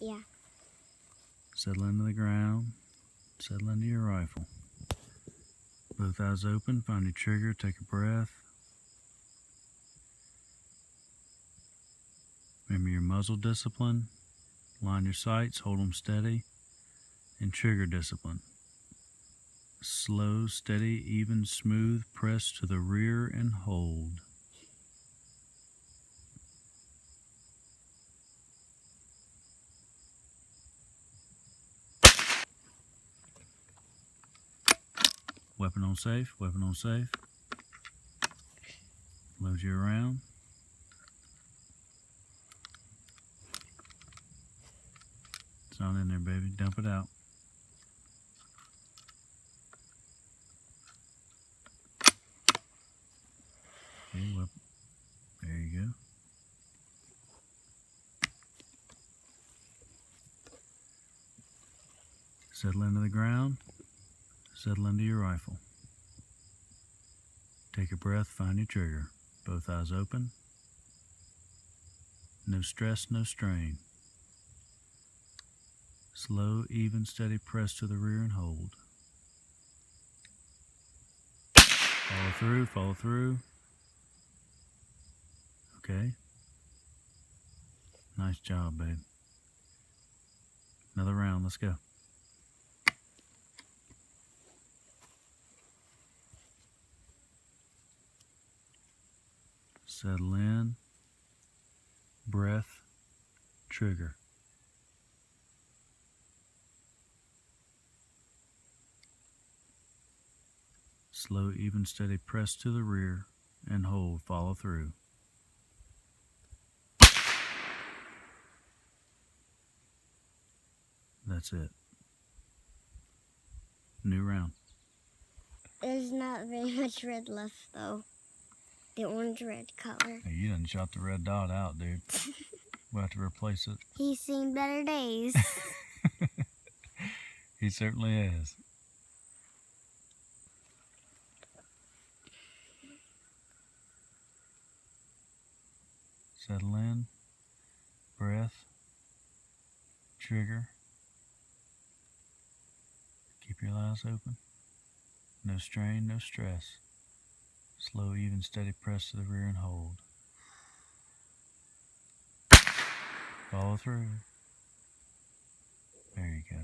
Yeah. Settle into the ground. Settle into your rifle. Both eyes open. Find your trigger. Take a breath. Remember your muzzle discipline. Line your sights. Hold them steady. And trigger discipline. Slow, steady, even, smooth. Press to the rear and hold. Weapon on safe. Weapon on safe. Load your round. It's not in there, baby. Dump it out. Okay, well, there you go. Settle into the ground. Settle into your rifle. Take a breath. Find your trigger. Both eyes open. No stress, no strain. Slow, even, steady press to the rear and hold. Follow through, follow through. Okay. Nice job, babe. Another round, let's go. Settle in. Breath. Trigger. Slow, even, steady press to the rear and hold. Follow through. That's it. New round. There's not very much red left, though. The orange-red color. Hey, you done shot the red dot out, dude. We'll have to replace it. He's seen better days. He certainly has. Settle in. Breath. Trigger. Keep your eyes open. No strain, no stress. Slow, even, steady press to the rear and hold. Follow through. There you go.